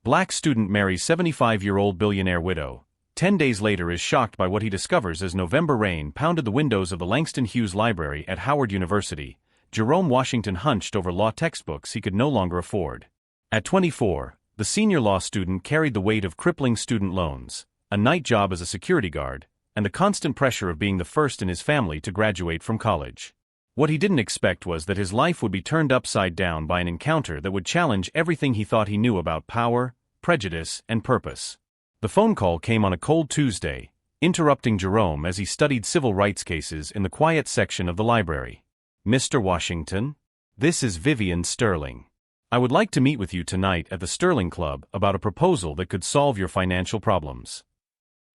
Black student marries 75-year-old billionaire widow. 10 days later is shocked by what he discovers as November rain pounded the windows of the Langston Hughes Library at Howard University. Jerome Washington hunched over law textbooks he could no longer afford. At 24, the senior law student carried the weight of crippling student loans, a night job as a security guard, and the constant pressure of being the first in his family to graduate from college. What he didn't expect was that his life would be turned upside down by an encounter that would challenge everything he thought he knew about power, prejudice, and purpose. The phone call came on a cold Tuesday, interrupting Jerome as he studied civil rights cases in the quiet section of the library. "Mr. Washington? This is Vivian Sterling. I would like to meet with you tonight at the Sterling Club about a proposal that could solve your financial problems."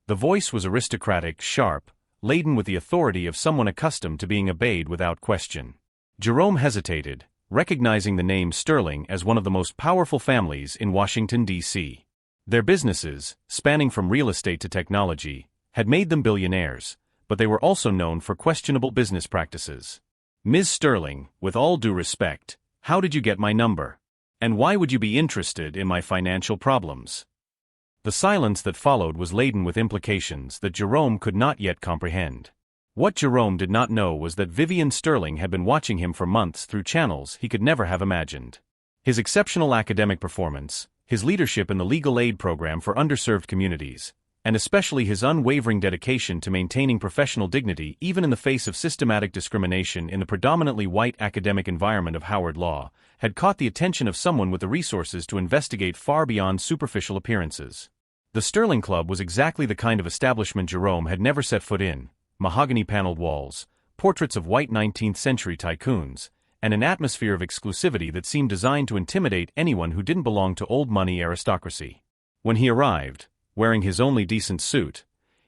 The voice was aristocratic, sharp, laden with the authority of someone accustomed to being obeyed without question. Jerome hesitated, recognizing the name Sterling as one of the most powerful families in Washington, D.C. Their businesses, spanning from real estate to technology, had made them billionaires, but they were also known for questionable business practices. "Ms. Sterling, with all due respect, how did you get my number? And why would you be interested in my financial problems?" The silence that followed was laden with implications that Jerome could not yet comprehend. What Jerome did not know was that Vivian Sterling had been watching him for months through channels he could never have imagined. His exceptional academic performance, his leadership in the legal aid program for underserved communities, and especially his unwavering dedication to maintaining professional dignity even in the face of systematic discrimination in the predominantly white academic environment of Howard Law, had caught the attention of someone with the resources to investigate far beyond superficial appearances. The Sterling Club was exactly the kind of establishment Jerome had never set foot in: mahogany-paneled walls, portraits of white 19th-century tycoons, and an atmosphere of exclusivity that seemed designed to intimidate anyone who didn't belong to old-money aristocracy. When he arrived, wearing his only decent suit,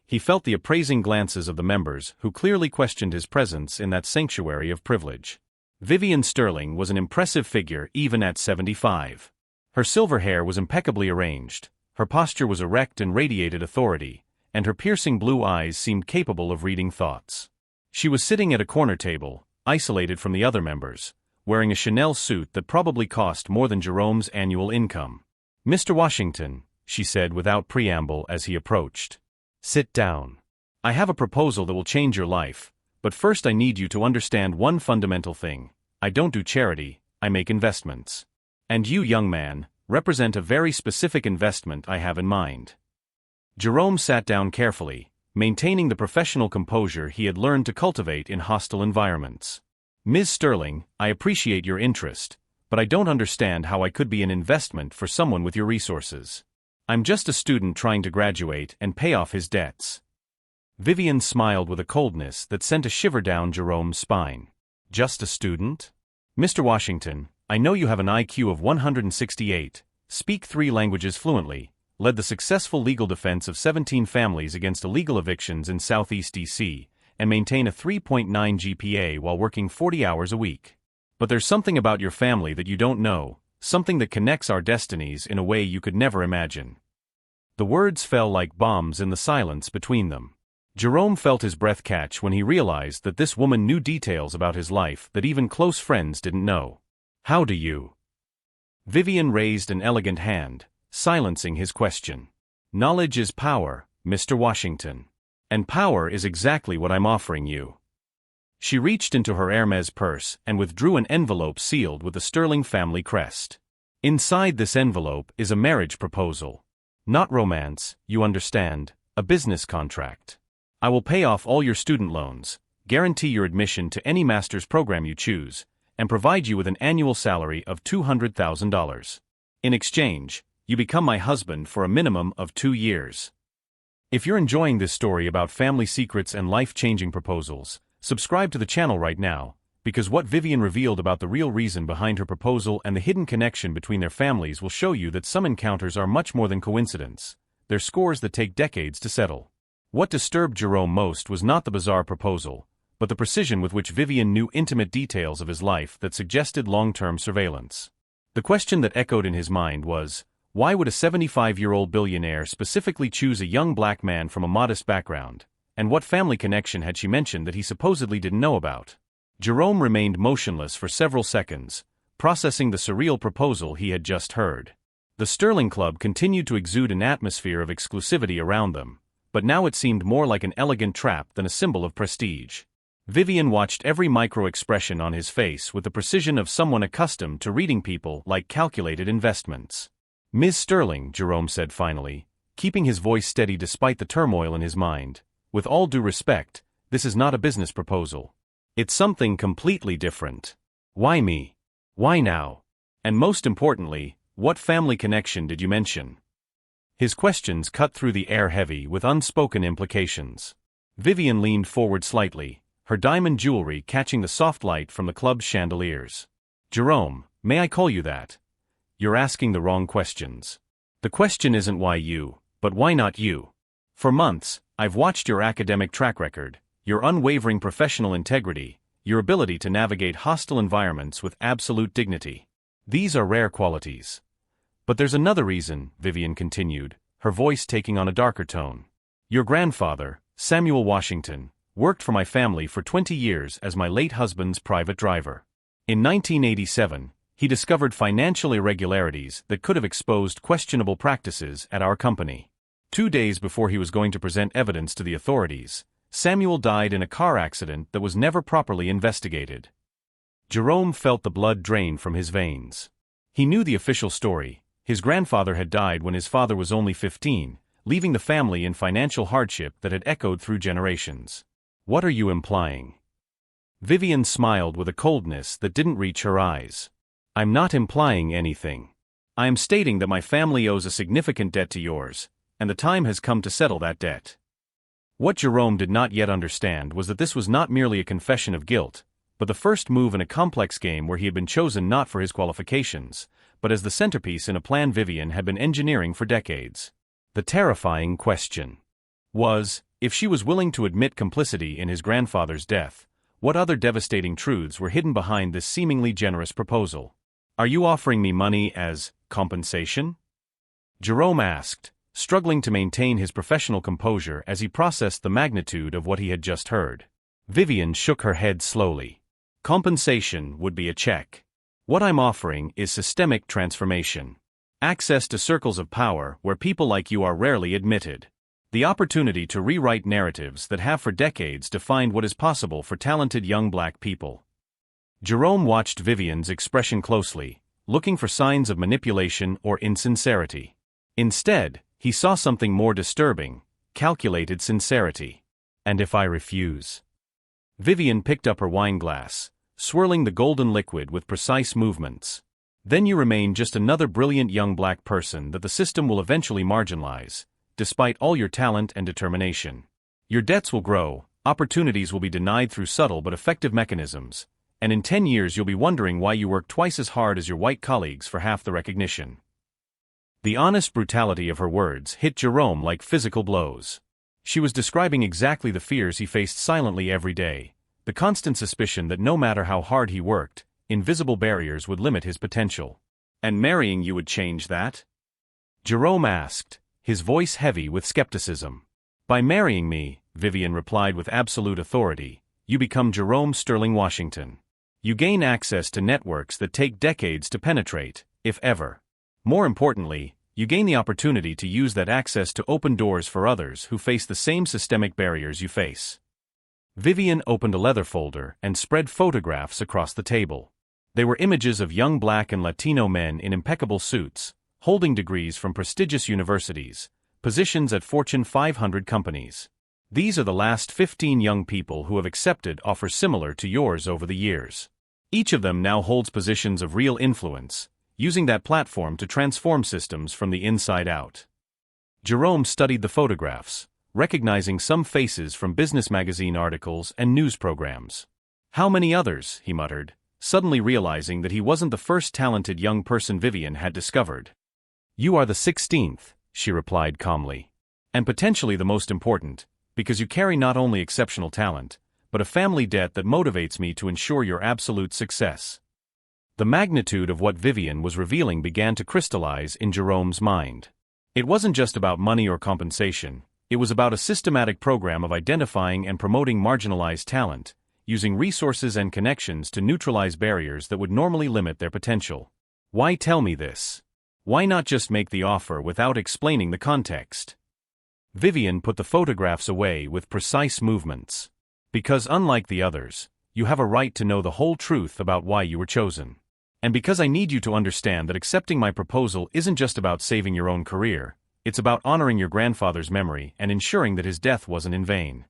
he felt the appraising glances of the members who clearly questioned his presence in that sanctuary of privilege. Vivian Sterling was an impressive figure even at 75. Her silver hair was impeccably arranged, her posture was erect and radiated authority, and her piercing blue eyes seemed capable of reading thoughts. She was sitting at a corner table, isolated from the other members, wearing a Chanel suit that probably cost more than Jerome's annual income. "Mr. Washington," she said without preamble as he approached. "Sit down. I have a proposal that will change your life, but first I need you to understand one fundamental thing. I don't do charity, I make investments. And you, young man, represent a very specific investment I have in mind." Jerome sat down carefully, maintaining the professional composure he had learned to cultivate in hostile environments. "Ms. Sterling, I appreciate your interest, but I don't understand how I could be an investment for someone with your resources. I'm just a student trying to graduate and pay off his debts." Vivian smiled with a coldness that sent a shiver down Jerome's spine. "Just a student? Mr. Washington, I know you have an IQ of 168, speak 3 languages fluently, led the successful legal defense of 17 families against illegal evictions in Southeast D.C., and maintain a 3.9 GPA while working 40 hours a week. But there's something about your family that you don't know, something that connects our destinies in a way you could never imagine." The words fell like bombs in the silence between them. Jerome felt his breath catch when he realized that this woman knew details about his life that even close friends didn't know. "How do you?" Vivian raised an elegant hand, silencing his question. "Knowledge is power, Mr. Washington. And power is exactly what I'm offering you." She reached into her Hermes purse and withdrew an envelope sealed with the Sterling family crest. Inside this envelope is a marriage proposal. Not romance, you understand, a business contract. I will pay off all your student loans, guarantee your admission to any master's program you choose, and provide you with an annual salary of $200,000. In exchange, you become my husband for a minimum of 2 years. If you're enjoying this story about family secrets and life-changing proposals, subscribe to the channel right now, because what Vivian revealed about the real reason behind her proposal and the hidden connection between their families will show you that some encounters are much more than coincidence. They're scores that take decades to settle. What disturbed Jerome most was not the bizarre proposal, but the precision with which Vivian knew intimate details of his life that suggested long-term surveillance. The question that echoed in his mind was, why would a 75-year-old billionaire specifically choose a young black man from a modest background, and what family connection had she mentioned that he supposedly didn't know about? Jerome remained motionless for several seconds, processing the surreal proposal he had just heard. The Sterling Club continued to exude an atmosphere of exclusivity around them, but now it seemed more like an elegant trap than a symbol of prestige. Vivian watched every micro-expression on his face with the precision of someone accustomed to reading people like calculated investments. "Ms. Sterling," Jerome said finally, keeping his voice steady despite the turmoil in his mind, "with all due respect, this is not a business proposal. It's something completely different. Why me? Why now? And most importantly, what family connection did you mention?" His questions cut through the air heavy with unspoken implications. Vivian leaned forward slightly, her diamond jewelry catching the soft light from the club's chandeliers. "Jerome, may I call you that? You're asking the wrong questions. The question isn't why you, but why not you? For months, I've watched your academic track record, your unwavering professional integrity, your ability to navigate hostile environments with absolute dignity. These are rare qualities. But there's another reason," Vivian continued, her voice taking on a darker tone. "Your grandfather, Samuel Washington, worked for my family for 20 years as my late husband's private driver. In 1987, he discovered financial irregularities that could have exposed questionable practices at our company. 2 days before he was going to present evidence to the authorities, Samuel died in a car accident that was never properly investigated." Jerome felt the blood drain from his veins. He knew the official story. His grandfather had died when his father was only 15, leaving the family in financial hardship that had echoed through generations. "What are you implying?" Vivian smiled with a coldness that didn't reach her eyes. "I'm not implying anything. I am stating that my family owes a significant debt to yours, and the time has come to settle that debt." What Jerome did not yet understand was that this was not merely a confession of guilt, but the first move in a complex game where he had been chosen not for his qualifications, but as the centerpiece in a plan Vivian had been engineering for decades. The terrifying question was, if she was willing to admit complicity in his grandfather's death, what other devastating truths were hidden behind this seemingly generous proposal? "Are you offering me money as compensation?" Jerome asked, struggling to maintain his professional composure as he processed the magnitude of what he had just heard. Vivian shook her head slowly. "Compensation would be a check. What I'm offering is systemic transformation. Access to circles of power where people like you are rarely admitted. The opportunity to rewrite narratives that have for decades defined what is possible for talented young black people." Jerome watched Vivian's expression closely, looking for signs of manipulation or insincerity. Instead, he saw something more disturbing: calculated sincerity. "And if I refuse?" Vivian picked up her wine glass, swirling the golden liquid with precise movements. "Then you remain just another brilliant young black person that the system will eventually marginalize, despite all your talent and determination. Your debts will grow, opportunities will be denied through subtle but effective mechanisms, and in 10 years you'll be wondering why you work twice as hard as your white colleagues for half the recognition." The honest brutality of her words hit Jerome like physical blows. She was describing exactly the fears he faced silently every day, the constant suspicion that no matter how hard he worked, invisible barriers would limit his potential. "And marrying you would change that?" Jerome asked, his voice heavy with skepticism. "By marrying me," Vivian replied with absolute authority, "you become Jerome Sterling Washington. You gain access to networks that take decades to penetrate, if ever. More importantly, you gain the opportunity to use that access to open doors for others who face the same systemic barriers you face." Vivian opened a leather folder and spread photographs across the table. They were images of young black and Latino men in impeccable suits, holding degrees from prestigious universities, positions at Fortune 500 companies. "These are the last 15 young people who have accepted offers similar to yours over the years. Each of them now holds positions of real influence, using that platform to transform systems from the inside out." Jerome studied the photographs, recognizing some faces from business magazine articles and news programs. "How many others?" he muttered, suddenly realizing that he wasn't the first talented young person Vivian had discovered. "You are the 16th, she replied calmly. "And potentially the most important, because you carry not only exceptional talent, but a family debt that motivates me to ensure your absolute success." The magnitude of what Vivian was revealing began to crystallize in Jerome's mind. It wasn't just about money or compensation, it was about a systematic program of identifying and promoting marginalized talent, using resources and connections to neutralize barriers that would normally limit their potential. "Why tell me this? Why not just make the offer without explaining the context? Vivian put the photographs away with precise movements. Because unlike the others, you have a right to know the whole truth about why you were chosen. And because I need you to understand that accepting my proposal isn't just about saving your own career, it's about honoring your grandfather's memory and ensuring that his death wasn't in vain.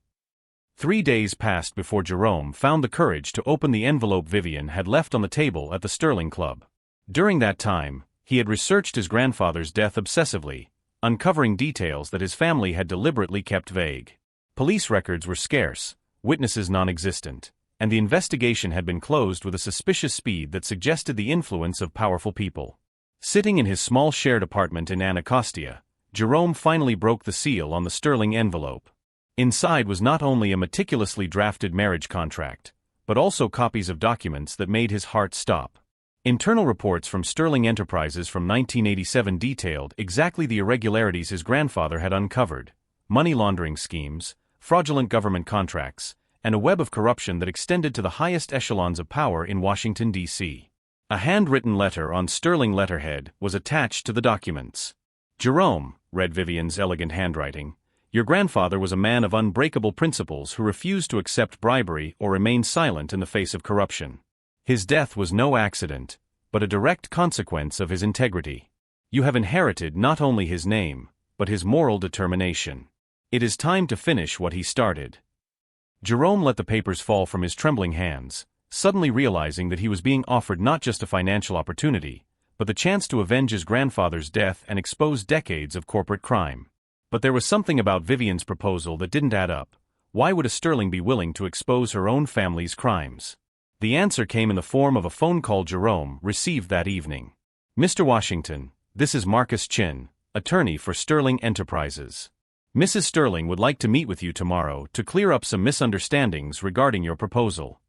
3 days passed before Jerome found the courage to open the envelope Vivian had left on the table at the Sterling Club. During that time, he had researched his grandfather's death obsessively, uncovering details that his family had deliberately kept vague. Police records were scarce, witnesses non-existent, and the investigation had been closed with a suspicious speed that suggested the influence of powerful people. Sitting in his small shared apartment in Anacostia, Jerome finally broke the seal on the Sterling envelope. Inside was not only a meticulously drafted marriage contract, but also copies of documents that made his heart stop. Internal reports from Sterling Enterprises from 1987 detailed exactly the irregularities his grandfather had uncovered: money laundering schemes, fraudulent government contracts, and a web of corruption that extended to the highest echelons of power in Washington, D.C. A handwritten letter on Sterling letterhead was attached to the documents. "Jerome," read Vivian's elegant handwriting, "your grandfather was a man of unbreakable principles who refused to accept bribery or remain silent in the face of corruption. His death was no accident, but a direct consequence of his integrity. You have inherited not only his name, but his moral determination. It is time to finish what he started." Jerome let the papers fall from his trembling hands, suddenly realizing that he was being offered not just a financial opportunity, but the chance to avenge his grandfather's death and expose decades of corporate crime. But there was something about Vivian's proposal that didn't add up. Why would a Sterling be willing to expose her own family's crimes? The answer came in the form of a phone call Jerome received that evening. "Mr. Washington, this is Marcus Chin, attorney for Sterling Enterprises. Mrs. Sterling would like to meet with you tomorrow to clear up some misunderstandings regarding your proposal."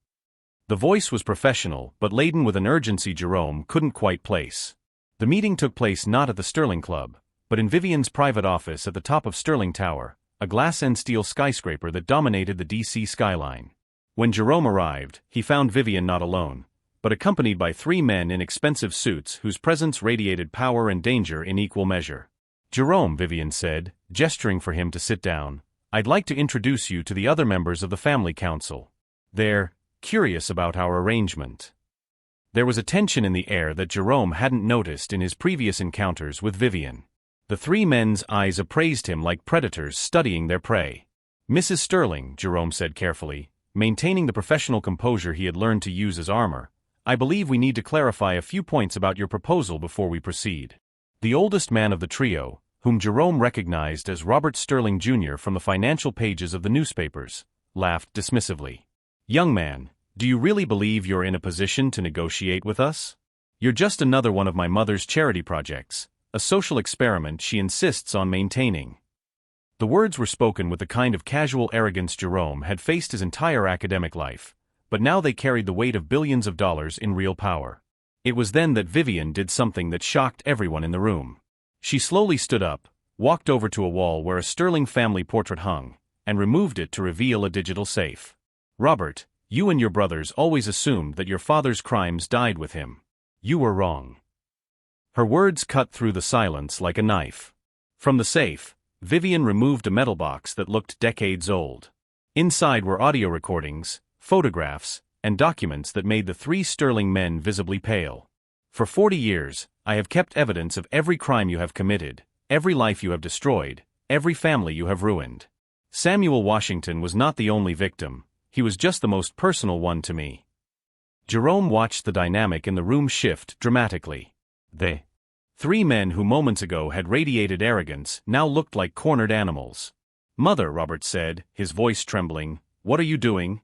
The voice was professional but laden with an urgency Jerome couldn't quite place. The meeting took place not at the Sterling Club, but in Vivian's private office at the top of Sterling Tower, a glass and steel skyscraper that dominated the D.C. skyline. When Jerome arrived, he found Vivian not alone, but accompanied by 3 men in expensive suits whose presence radiated power and danger in equal measure. "Jerome," Vivian said, gesturing for him to sit down, "I'd like to introduce you to the other members of the family council. They're curious about our arrangement." There was a tension in the air that Jerome hadn't noticed in his previous encounters with Vivian. The 3 men's eyes appraised him like predators studying their prey. "Mrs. Sterling," Jerome said carefully, maintaining the professional composure he had learned to use as armor, "I believe we need to clarify a few points about your proposal before we proceed." The oldest man of the trio, whom Jerome recognized as Robert Sterling Jr. from the financial pages of the newspapers, laughed dismissively. "Young man, do you really believe you're in a position to negotiate with us? You're just another one of my mother's charity projects, a social experiment she insists on maintaining." The words were spoken with the kind of casual arrogance Jerome had faced his entire academic life, but now they carried the weight of billions of dollars in real power. It was then that Vivian did something that shocked everyone in the room. She slowly stood up, walked over to a wall where a Sterling family portrait hung, and removed it to reveal a digital safe. "Robert, you and your brothers always assumed that your father's crimes died with him. You were wrong." Her words cut through the silence like a knife. From the safe, Vivian removed a metal box that looked decades old. Inside were audio recordings, photographs, and documents that made the 3 Sterling men visibly pale. "For 40 years, I have kept evidence of every crime you have committed, every life you have destroyed, every family you have ruined. Samuel Washington was not the only victim, he was just the most personal one to me." Jerome watched the dynamic in the room shift dramatically. The 3 men who moments ago had radiated arrogance now looked like cornered animals. "Mother," Robert said, his voice trembling, "what are you doing?"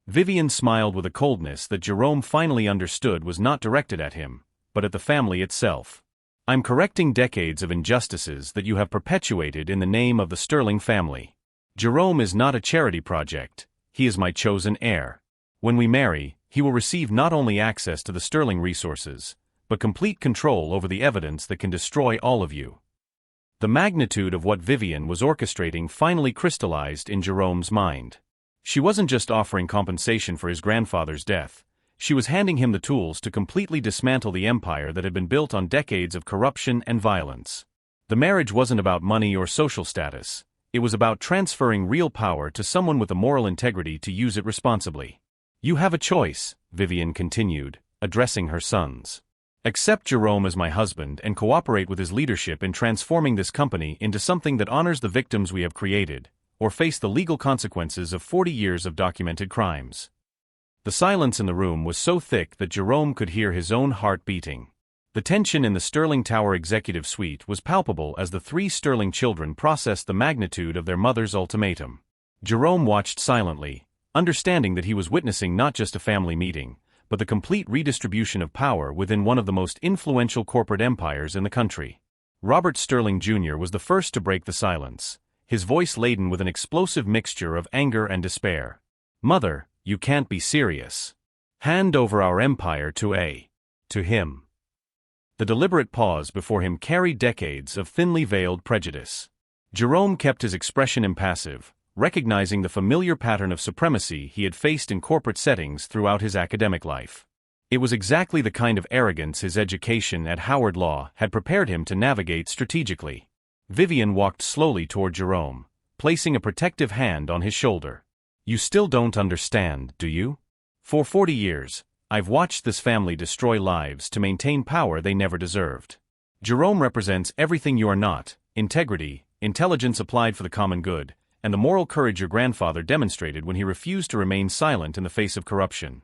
Vivian smiled with a coldness that Jerome finally understood was not directed at him, but at the family itself. "I'm correcting decades of injustices that you have perpetuated in the name of the Sterling family. Jerome is not a charity project, he is my chosen heir. When we marry, he will receive not only access to the Sterling resources, but complete control over the evidence that can destroy all of you." The magnitude of what Vivian was orchestrating finally crystallized in Jerome's mind. She wasn't just offering compensation for his grandfather's death, She was handing him the tools to completely dismantle the empire that had been built on decades of corruption and violence. The marriage wasn't about money or social status. It was about transferring real power to someone with the moral integrity to use it responsibly. You have a choice, Vivian continued, addressing her sons. Accept Jerome as my husband and cooperate with his leadership in transforming this company into something that honors the victims we have created, or face the legal consequences of 40 years of documented crimes. The silence in the room was so thick that Jerome could hear his own heart beating. The tension in the Sterling Tower executive suite was palpable as the three Sterling children processed the magnitude of their mother's ultimatum. Jerome watched silently, understanding that he was witnessing not just a family meeting, but the complete redistribution of power within one of the most influential corporate empires in the country. Robert Sterling Jr. was the first to break the silence, his voice laden with an explosive mixture of anger and despair. "Mother, you can't be serious. Hand over our empire to him." The deliberate pause before him carried decades of thinly veiled prejudice. Jerome kept his expression impassive, recognizing the familiar pattern of supremacy he had faced in corporate settings throughout his academic life. It was exactly the kind of arrogance his education at Howard Law had prepared him to navigate strategically. Vivian walked slowly toward Jerome, placing a protective hand on his shoulder. "You still don't understand, do you? For 40 years, I've watched this family destroy lives to maintain power they never deserved. Jerome represents everything you are not: integrity, intelligence applied for the common good, and the moral courage your grandfather demonstrated when he refused to remain silent in the face of corruption.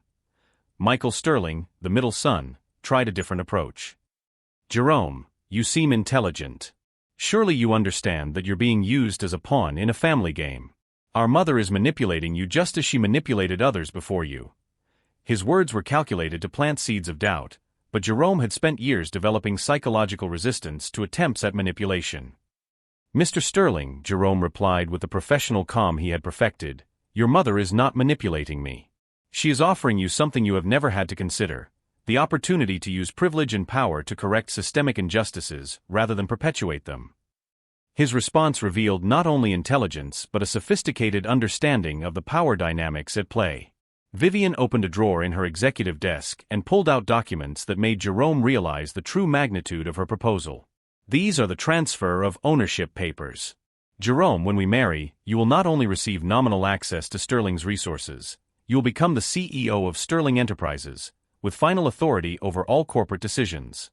Michael Sterling, the middle son, tried a different approach. Jerome, you seem intelligent. Surely you understand that you're being used as a pawn in a family game. Our mother is manipulating you just as she manipulated others before you." His words were calculated to plant seeds of doubt, but Jerome had spent years developing psychological resistance to attempts at manipulation. "Mr. Sterling," Jerome replied with the professional calm he had perfected, "your mother is not manipulating me. She is offering you something you have never had to consider: the opportunity to use privilege and power to correct systemic injustices rather than perpetuate them." His response revealed not only intelligence but a sophisticated understanding of the power dynamics at play. Vivian opened a drawer in her executive desk and pulled out documents that made Jerome realize the true magnitude of her proposal. "These are the transfer of ownership papers. Jerome, when we marry, you will not only receive nominal access to Sterling's resources, you will become the CEO of Sterling Enterprises, with final authority over all corporate decisions."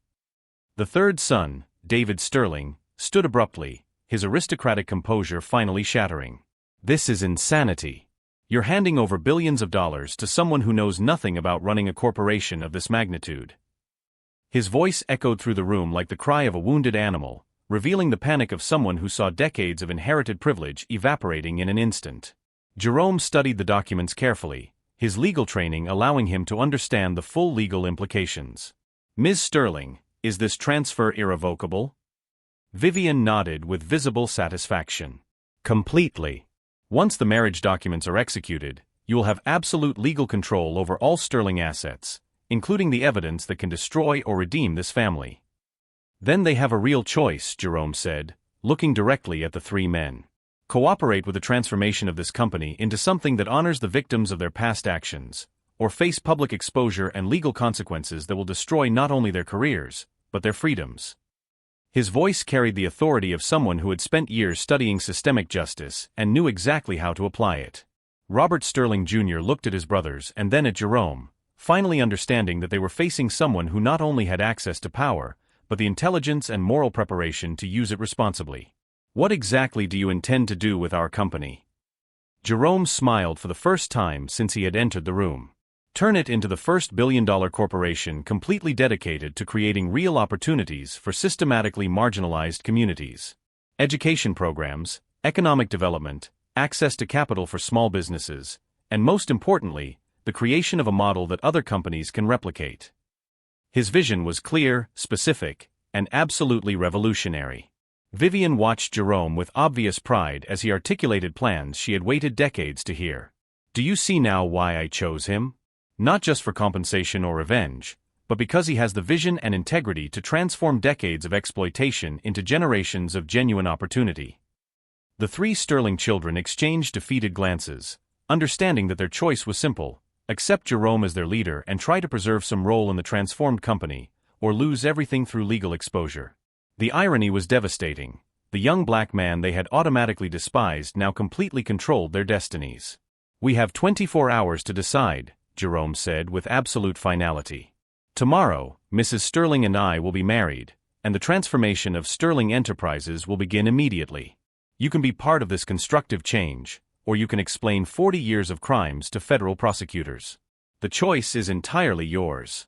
The third son, David Sterling, stood abruptly, his aristocratic composure finally shattering. "This is insanity. You're handing over billions of dollars to someone who knows nothing about running a corporation of this magnitude." His voice echoed through the room like the cry of a wounded animal, revealing the panic of someone who saw decades of inherited privilege evaporating in an instant. Jerome studied the documents carefully, his legal training allowing him to understand the full legal implications. "Ms. Sterling, is this transfer irrevocable?" Vivian nodded with visible satisfaction. "Completely. Once the marriage documents are executed, you will have absolute legal control over all Sterling assets, including the evidence that can destroy or redeem this family." "Then they have a real choice," Jerome said, looking directly at the three men. "Cooperate with the transformation of this company into something that honors the victims of their past actions, or face public exposure and legal consequences that will destroy not only their careers, but their freedoms." His voice carried the authority of someone who had spent years studying systemic justice and knew exactly how to apply it. Robert Sterling Jr. looked at his brothers and then at Jerome, finally understanding that they were facing someone who not only had access to power, but the intelligence and moral preparation to use it responsibly. "What exactly do you intend to do with our company?" Jerome smiled for the first time since he had entered the room. "Turn it into the first billion-dollar corporation completely dedicated to creating real opportunities for systematically marginalized communities. Education programs, economic development, access to capital for small businesses, and most importantly, the creation of a model that other companies can replicate." His vision was clear, specific, and absolutely revolutionary. Vivian watched Jerome with obvious pride as he articulated plans she had waited decades to hear. "Do you see now why I chose him? Not just for compensation or revenge, but because he has the vision and integrity to transform decades of exploitation into generations of genuine opportunity." The three Sterling children exchanged defeated glances, understanding that their choice was simple: Accept Jerome as their leader and try to preserve some role in the transformed company, or lose everything through legal exposure. The irony was devastating. The young black man they had automatically despised now completely controlled their destinies. "We have 24 hours to decide," Jerome said with absolute finality. "Tomorrow, Mrs. Sterling and I will be married, and the transformation of Sterling Enterprises will begin immediately. You can be part of this constructive change, or you can explain 40 years of crimes to federal prosecutors. The choice is entirely yours."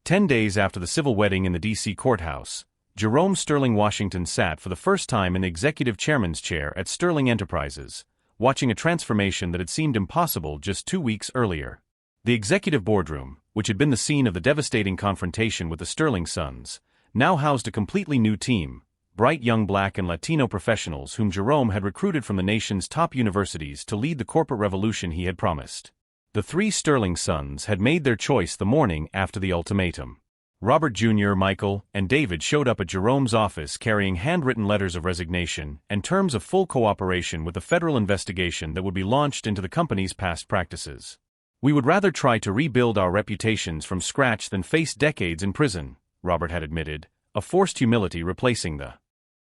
10 days after the civil wedding in the D.C. courthouse, Jerome Sterling Washington sat for the first time in the executive chairman's chair at Sterling Enterprises, watching a transformation that had seemed impossible just 2 weeks earlier. The executive boardroom, which had been the scene of the devastating confrontation with the Sterling sons, now housed a completely new team, bright young black and Latino professionals whom Jerome had recruited from the nation's top universities to lead the corporate revolution he had promised. The three Sterling sons had made their choice the morning after the ultimatum. Robert Jr., Michael, and David showed up at Jerome's office carrying handwritten letters of resignation and terms of full cooperation with the federal investigation that would be launched into the company's past practices. "We would rather try to rebuild our reputations from scratch than face decades in prison," Robert had admitted, a forced humility replacing the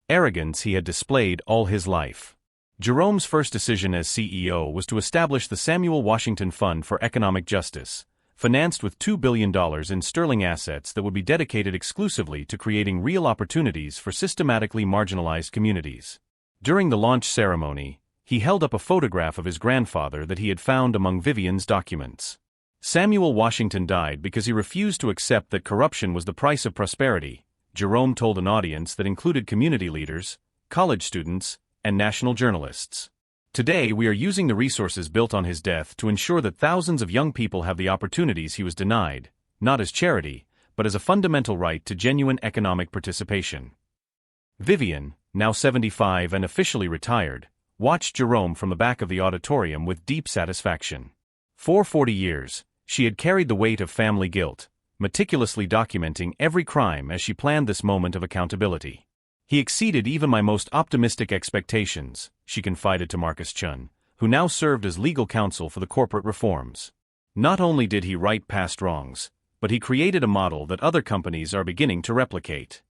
arrogance he had displayed all his life. Jerome's first decision as CEO was to establish the Samuel Washington Fund for Economic Justice, financed with $2 billion in sterling assets that would be dedicated exclusively to creating real opportunities for systematically marginalized communities. During the launch ceremony, he held up a photograph of his grandfather that he had found among Vivian's documents. Samuel Washington died because he refused to accept that corruption was the price of prosperity, Jerome told an audience that included community leaders, college students, and national journalists. "Today we are using the resources built on his death to ensure that thousands of young people have the opportunities he was denied, not as charity, but as a fundamental right to genuine economic participation." Vivian, now 75 and officially retired, watched Jerome from the back of the auditorium with deep satisfaction. For 40 years, she had carried the weight of family guilt, meticulously documenting every crime as she planned this moment of accountability. "He exceeded even my most optimistic expectations," she confided to Marcus Chun, who now served as legal counsel for the corporate reforms. "Not only did he right past wrongs, but he created a model that other companies are beginning to replicate."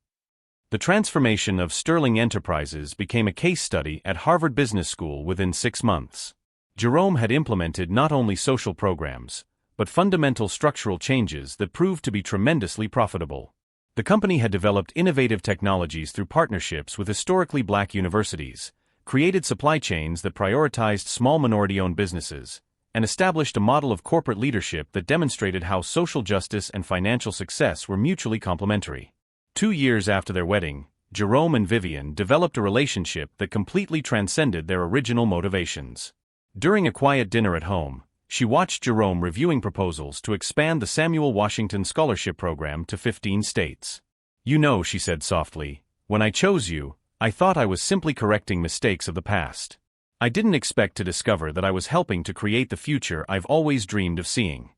The transformation of Sterling Enterprises became a case study at Harvard Business School within 6 months. Jerome had implemented not only social programs, but fundamental structural changes that proved to be tremendously profitable. The company had developed innovative technologies through partnerships with historically black universities, created supply chains that prioritized small minority-owned businesses, and established a model of corporate leadership that demonstrated how social justice and financial success were mutually complementary. 2 years after their wedding, Jerome and Vivian developed a relationship that completely transcended their original motivations. During a quiet dinner at home, she watched Jerome reviewing proposals to expand the Samuel Washington Scholarship Program to 15 states. "You know," she said softly, "when I chose you, I thought I was simply correcting mistakes of the past. I didn't expect to discover that I was helping to create the future I've always dreamed of seeing."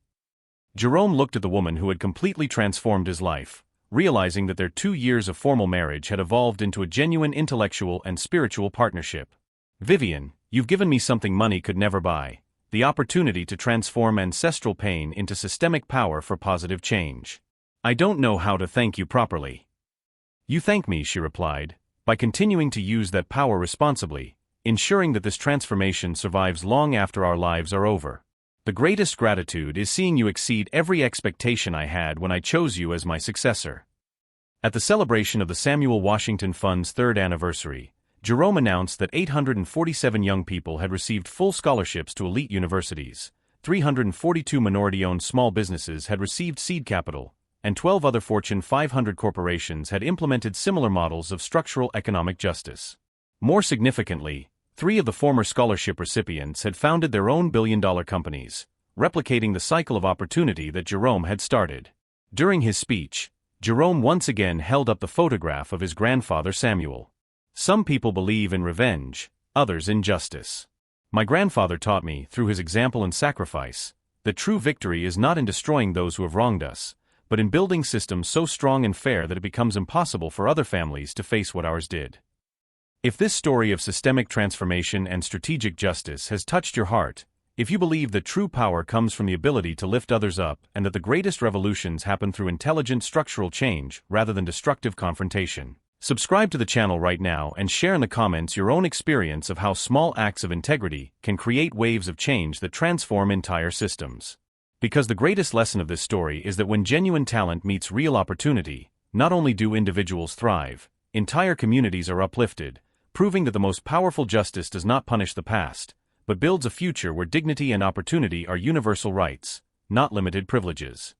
Jerome looked at the woman who had completely transformed his life, realizing that their 2 years of formal marriage had evolved into a genuine intellectual and spiritual partnership. "Vivian, you've given me something money could never buy. The opportunity to transform ancestral pain into systemic power for positive change. I don't know how to thank you properly." "You thank me," she replied, "by continuing to use that power responsibly, ensuring that this transformation survives long after our lives are over. The greatest gratitude is seeing you exceed every expectation I had when I chose you as my successor." At the celebration of the Samuel Washington Fund's 3rd anniversary, Jerome announced that 847 young people had received full scholarships to elite universities, 342 minority-owned small businesses had received seed capital, and 12 other Fortune 500 corporations had implemented similar models of structural economic justice. More significantly, 3 of the former scholarship recipients had founded their own billion-dollar companies, replicating the cycle of opportunity that Jerome had started. During his speech, Jerome once again held up the photograph of his grandfather Samuel. "Some people believe in revenge, others in justice. My grandfather taught me, through his example and sacrifice, that true victory is not in destroying those who have wronged us, but in building systems so strong and fair that it becomes impossible for other families to face what ours did." If this story of systemic transformation and strategic justice has touched your heart, If you believe that true power comes from the ability to lift others up and that the greatest revolutions happen through intelligent structural change rather than destructive confrontation, subscribe to the channel right now and share in the comments your own experience of how small acts of integrity can create waves of change that transform entire systems. Because the greatest lesson of this story is that when genuine talent meets real opportunity, not only do individuals thrive, entire communities are uplifted, proving that the most powerful justice does not punish the past, but builds a future where dignity and opportunity are universal rights, not limited privileges.